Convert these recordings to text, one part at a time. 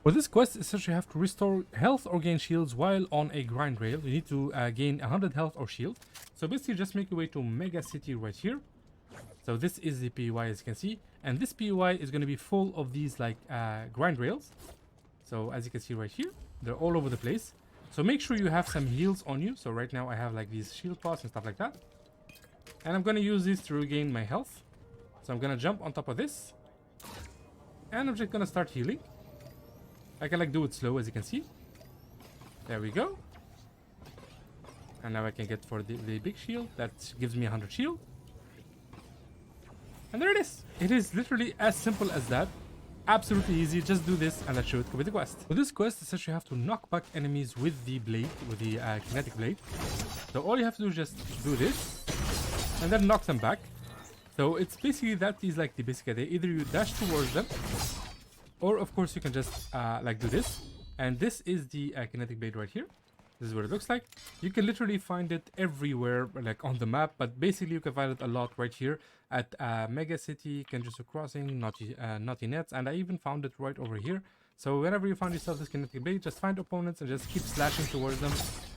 For this quest, essentially you have to restore health or gain shields while on a grind rail. You need to gain 100 health or shield. So basically just make your way to Mega City right here. So this is the POI as you can see. And this POI is going to be full of these like grind rails. So as you can see right here, they're all over the place. So make sure you have some heals on you. So right now I have like these shield pots and stuff like that. And I'm going to use these to regain my health. So I'm going to jump on top of this. And I'm just going to start healing. I can like do it slow as you can see. There we go. And now I can get for the big shield. That gives me 100 shield. And there it is. It is literally as simple as that. Absolutely easy. Just do this and that should complete the quest. For this quest, essentially you have to knock back enemies with the blade, with the Kinetic Blade. So all you have to do is just do this and then knock them back. So it's basically that is like the basic idea. Either you dash towards them, or of course you can just like do this. And this is the Kinetic Blade right here. This is what it looks like. You can literally find it everywhere, like on the map, but basically you can find it a lot right here at Mega City, Kenjutsu Crossing, Naughty Nets, and I even found it right over here. So whenever you find yourself this Kinetic Blade, just find opponents and just keep slashing towards them,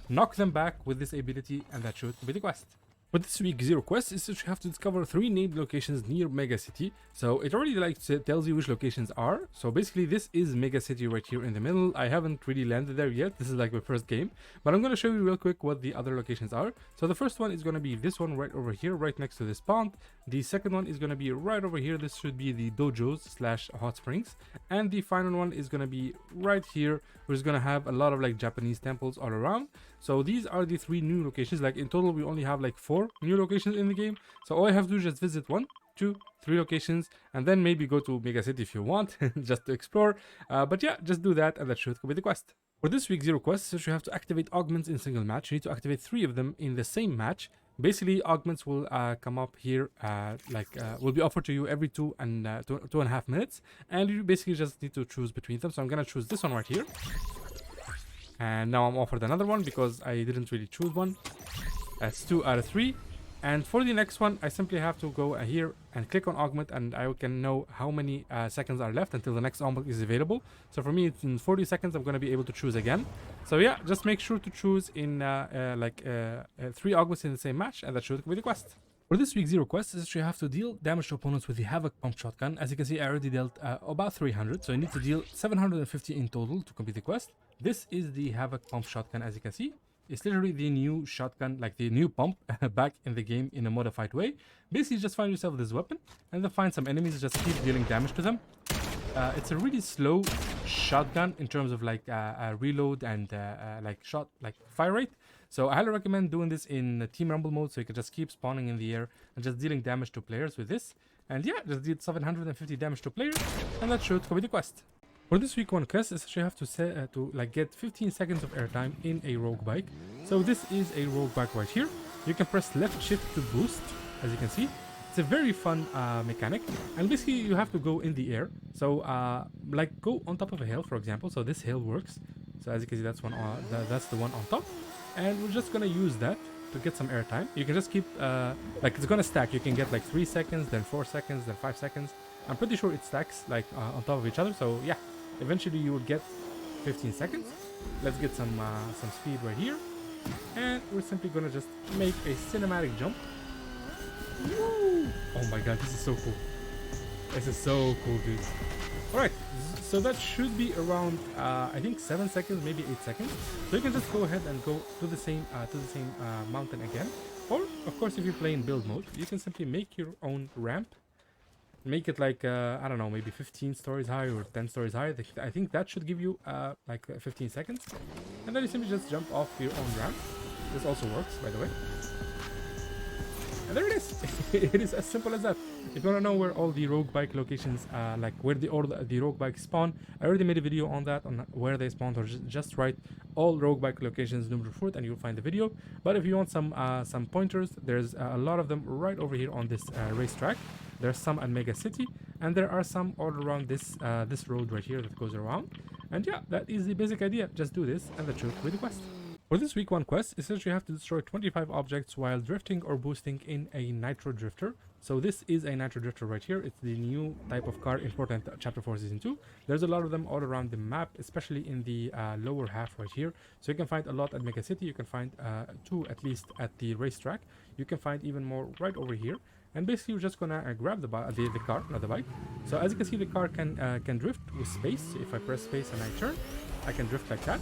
knock them back with this ability, and that should be the quest. For this week 0 quest is that you have to discover 3 named locations near Mega City. So it already like tells you which locations are. So basically this is Mega City right here in the middle. I haven't really landed there yet. This is like my first game. But I'm going to show you real quick what the other locations are. So the first one is going to be this one right over here, right next to this pond. The second one is going to be right over here. This should be the dojos / hot springs. And the final one is going to be right here, which is going to have a lot of like Japanese temples all around. So these are the 3 new locations. Like in total we only have like 4 new locations in the game. So all I have to do is just visit 1, 2, 3 locations and then maybe go to Mega City if you want just to explore. But yeah, just do that and that should complete the quest. For this week 0 quest, so you have to activate augments in single match. You need to activate 3 of them in the same match. Basically augments will come up here will be offered to you every 2.5 minutes, and you basically just need to choose between them. So I'm gonna choose this one right here, and now I'm offered another one because I didn't really choose one. That's 2 out of 3. And for the next one, I simply have to go here and click on augment, and I can know how many seconds are left until the next augment is available. So for me, it's in 40 seconds, I'm going to be able to choose again. So yeah, just make sure to choose in 3 augments in the same match, and that should be the quest. For this week 0 quest is that you have to deal damage to opponents with the Havoc Pump Shotgun. As you can see, I already dealt about 300, so you need to deal 750 in total to complete the quest. This is the Havoc Pump Shotgun, as you can see. It's literally the new shotgun, like the new pump back in the game in a modified way. Basically, just find yourself this weapon and then find some enemies, just keep dealing damage to them. It's a really slow shotgun in terms of like reload and fire rate. So I highly recommend doing this in Team Rumble mode, so you can just keep spawning in the air and just dealing damage to players with this. And yeah, just did 750 damage to players, and that should complete the quest. For this week 1 quest is that you have to get 15 seconds of airtime in a rogue bike. So this is a rogue bike right here. You can press left shift to boost, as you can see. It's a very fun mechanic, and basically you have to go in the air. So like go on top of a hill, for example. So this hill works. So as you can see, that's the one on top, and we're just gonna use that to get some airtime. You can just keep it's gonna stack. You can get like 3 seconds, then 4 seconds, then 5 seconds. I'm pretty sure it stacks like on top of each other. So yeah. Eventually you will get 15 seconds. Let's get some speed right here. And we're simply gonna just make a cinematic jump. Woo! Oh my god, this is so cool. This is so cool, dude. Alright, so that should be around I think 7 seconds, maybe 8 seconds. So you can just go ahead and go to the same mountain again. Or of course, if you're playing build mode, you can simply make your own ramp. Make it like I don't know, maybe 15 stories high or 10 stories high. I think that should give you 15 seconds, and then you simply just jump off your own ramp. This also works, by the way. And there it is. It is as simple as that. If you want to know where all the rogue bike locations, where the rogue bikes spawn, I already made a video on that, on where they spawn. Or just write all rogue bike locations NOOB-NOOB-FRUIT and you'll find the video. But if you want some pointers, there's a lot of them right over here on this racetrack. There's some at Mega City, and there are some all around this road right here that goes around. And yeah, that is the basic idea. Just do this, and that should be the quest. For this week 1 quest, essentially you have to destroy 25 objects while drifting or boosting in a Nitro Drifter. So this is a Nitro Drifter right here. It's the new type of car in Fortnite Chapter 4 Season 2. There's a lot of them all around the map, especially in the lower half right here. So you can find a lot at Mega City. You can find 2 at least at the racetrack. You can find even more right over here. And basically you're just gonna grab the car, not the bike. So as you can see, the car can drift with space. If I press space and I turn, I can drift like that,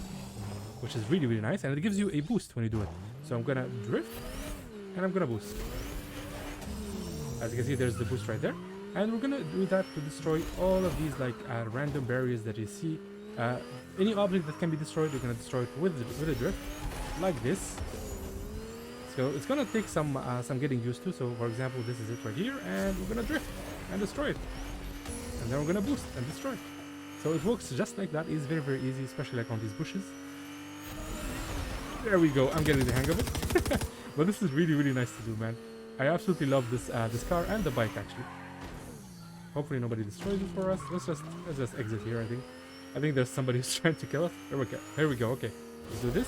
which is really, really nice. And it gives you a boost when you do it. So I'm gonna drift and I'm gonna boost. As you can see, there's the boost right there. And we're gonna do that to destroy all of these like random barriers that you see. Any object that can be destroyed, you're gonna destroy it with a drift, like this. So it's gonna take some getting used to. So for example, this is it right here, and we're gonna drift and destroy it. And then we're gonna boost and destroy it. So it works just like that. It's very, very easy, especially like on these bushes. There we go. I'm getting the hang of it. But this is really, really nice to do, man. I absolutely love this this car and the bike actually. Hopefully nobody destroys it for us. Let's just exit here. I think there's somebody who's trying to kill us. There we go. Here we go. Okay, let's do this.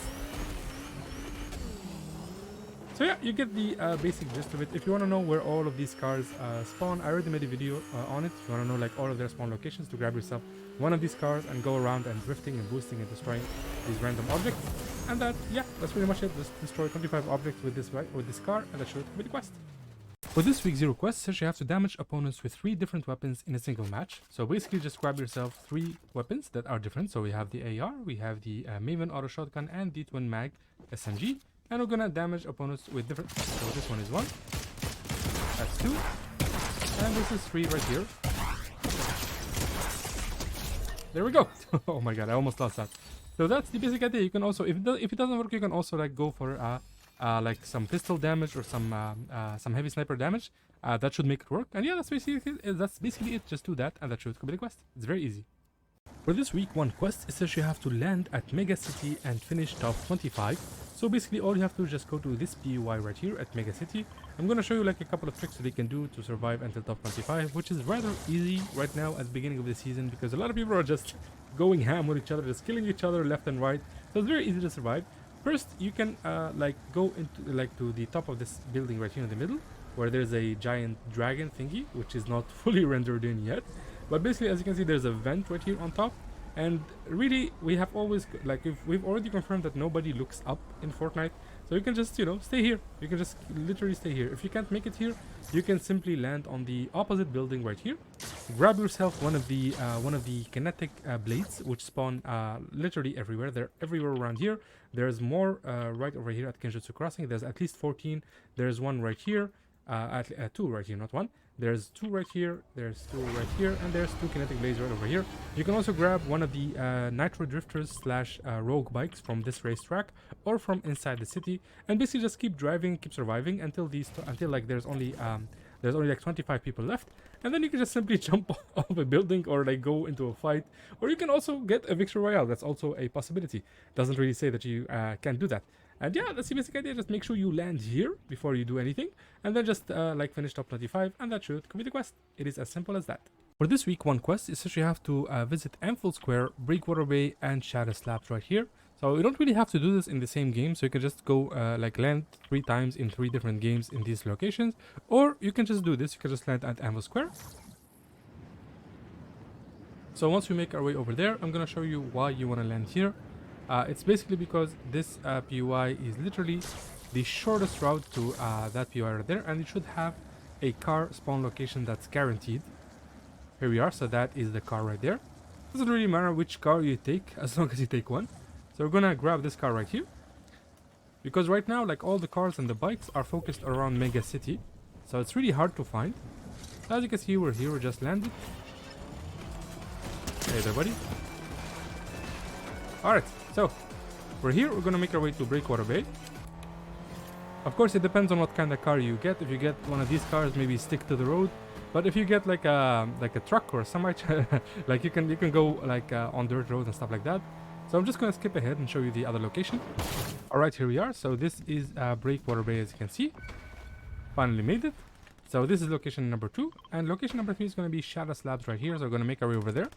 So yeah, you get the basic gist of it. If you want to know where all of these cars spawn, I already made a video on it. If you want to know like all of their spawn locations, to grab yourself one of these cars and go around and drifting and boosting and destroying these random objects. And that's pretty much it. Just destroy 25 objects with this car, and that should be the quest. For this week's 0 quest, says you have to damage opponents with 3 different weapons in a single match. So basically just grab yourself 3 weapons that are different. So we have the AR, we have the Maven auto shotgun, and the twin mag SMG. And we're gonna damage opponents with different. So this one is 1. That's 2. And this is 3 right here. There we go. Oh my god, I almost lost that. So that's the basic idea. You can also, if it doesn't work, you can also like go for like some pistol damage or some heavy sniper damage. That should make it work. And yeah, that's basically it. Just do that, and that should complete the quest. It's very easy. For this week 1 quest, it says you have to land at Mega City and finish top 25. So basically all you have to do is just go to this PUI right here at Mega City. I'm gonna show you like a couple of tricks that you can do to survive until top 25, which is rather easy right now at the beginning of the season, because a lot of people are just going ham with each other, just killing each other left and right. So it's very easy to survive. First, you can like go into like to the top of this building right here in the middle, where there's a giant dragon thingy, which is not fully rendered in yet. But basically, as you can see, there's a vent right here on top. And really, we have always, like, if we've already confirmed that nobody looks up in Fortnite. So you can just, you know, stay here. You can just literally stay here. If you can't make it here, you can simply land on the opposite building right here. Grab yourself one of the kinetic blades, which spawn literally everywhere. They're everywhere around here. There's more right over here at Kenjutsu Crossing. There's at least 14. There's one right here. 2 right here, not 1. There's 2 right here, there's 2 right here, and there's 2 kinetic blades right over here. You can also grab one of the Nitro Drifters / rogue bikes from this racetrack or from inside the city, and basically just keep driving, keep surviving until like there's only like 25 people left, and then you can just simply jump off a building or like go into a fight, or you can also get a victory royale. That's also a possibility. Doesn't really say that you can't do that. And yeah, that's the basic idea. Just make sure you land here before you do anything, and then just like finish top 25, and that should complete the quest. It is as simple as that. For this week 1 quest, is that you have to visit Anvil Square, Breakwater Bay, and Shadow Slabs right here. So you don't really have to do this in the same game, so you can just go like land 3 times in 3 different games in these locations, or you can just do this. You can just land at Anvil Square. So once we make our way over there, I'm gonna show you why you want to land here. It's basically because this PUI is literally the shortest route to that PUI right there, and it should have a car spawn location that's guaranteed. Here we are, so that is the car right there. Doesn't really matter which car you take, as long as you take one. So we're gonna grab this car right here, because right now like all the cars and the bikes are focused around Mega City, so it's really hard to find. So as you can see, we're here, we just landed. Hey there, buddy. Alright, so we're here. We're gonna make our way to Breakwater Bay. Of course, it depends on what kind of car you get. If you get one of these cars, maybe stick to the road. But if you get like a truck or something, like you can go like on dirt roads and stuff like that. So I'm just gonna skip ahead and show you the other location. Alright, here we are. So this is Breakwater Bay, as you can see. Finally made it. So this is location number 2, and location number 3 is gonna be Shadow Slabs right here. So we're gonna make our way over there.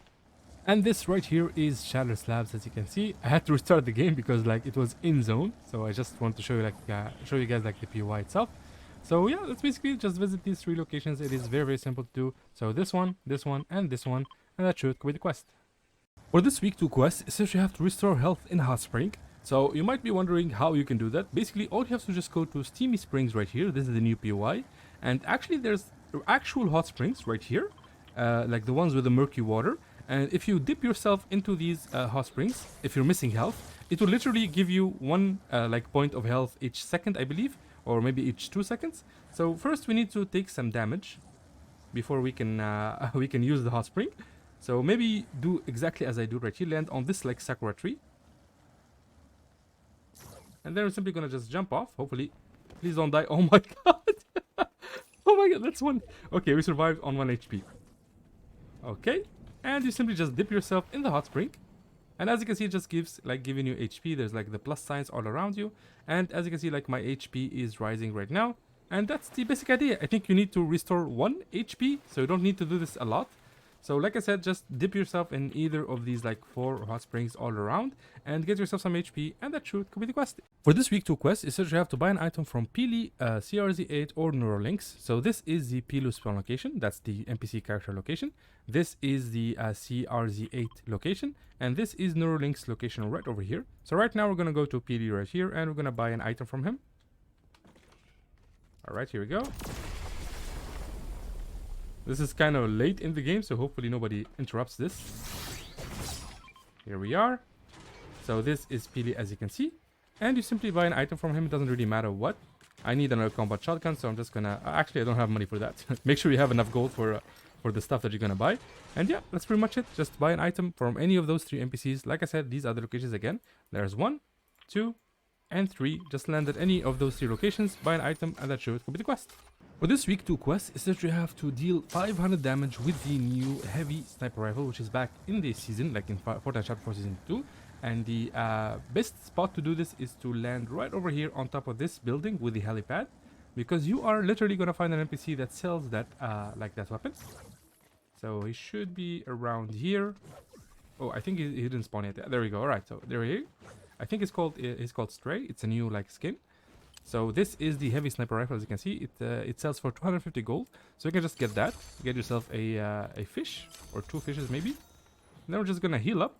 And this right here is Shadow Slabs, as you can see. I had to restart the game because like it was in zone, so I just want to show you like show you guys like the PUI itself. So yeah, let's basically just visit these 3 locations. It is very simple to do. So this one, and this one, and that should complete the quest. For this week 2 quest, essentially you have to restore health in hot spring. So you might be wondering how you can do that. Basically, all you have to just go to Steamy Springs right here. This is the new POI, and actually there's actual hot springs right here, like the ones with the murky water. And if you dip yourself into these hot springs, if you're missing health, it will literally give you 1 like point of health each second, I believe, or maybe each 2 seconds. So first we need to take some damage before we can we can use the hot spring. So maybe do exactly as I do right here, land on this like sakura tree. And then we're simply gonna just jump off, hopefully. Please don't die. Oh my god. Oh my god, that's 1. Okay, we survived on 1 HP. Okay, and you simply just dip yourself in the hot spring. And as you can see, it just gives like giving you HP. There's like the plus signs all around you. And as you can see, like my HP is rising right now. And that's the basic idea. I think you need to restore 1 HP, so you don't need to do this a lot. So like I said, just dip yourself in either of these like 4 hot springs all around and get yourself some HP, and that should complete the quest. For this week 2 quest, essentially you have to buy an item from Pili, CRZ8 or NEURALYNX. So this is the Pilu spawn location, that's the NPC character location. This is the CRZ8 location, and this is NEURALYNX location right over here. So right now we're gonna go to Pili right here, and we're gonna buy an item from him. Alright, here we go. This is kind of late in the game, so hopefully nobody interrupts this. Here we are. So this is Pili, as you can see. And you simply buy an item from him. It doesn't really matter what. I need another combat shotgun, so I'm just gonna... actually, I don't have money for that. Make sure you have enough gold for the stuff that you're gonna buy. And yeah, that's pretty much it. Just buy an item from any of those 3 NPCs. Like I said, these are the locations again. There's 1, 2, and 3. Just land at any of those 3 locations, buy an item, and that should complete the quest. For this week 2 quest, essentially you have to deal 500 damage with the new heavy sniper rifle, which is back in this season, like in Fortnite Chapter 4 Season 2. And the best spot to do this is to land right over here on top of this building with the helipad, because you are literally going to find an NPC that sells that like that weapon. So he should be around here. Oh, I think he didn't spawn yet. There we go. All right, so there he is. I think it's called Stray. It's a new like skin. So this is the heavy sniper rifle. As you can see, it sells for 250 gold. So you can just get that, get yourself a fish or 2 fishes maybe. And then we're just gonna heal up,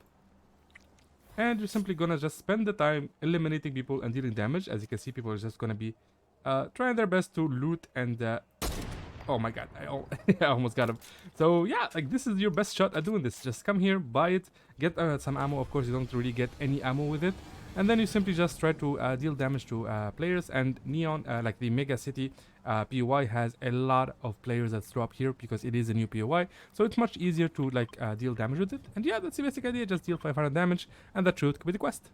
and you're simply gonna just spend the time eliminating people and dealing damage. As you can see, people are just gonna be trying their best to loot and oh my god, I almost got him. So yeah, like this is your best shot at doing this. Just come here, buy it, get some ammo. Of course, you don't really get any ammo with it. And then you simply just try to deal damage to players. And Neon, like the Mega City POI, has a lot of players that throw up here because it is a new POI. So it's much easier to like deal damage with it. And yeah, that's the basic idea. Just deal 500 damage, and that should complete the quest.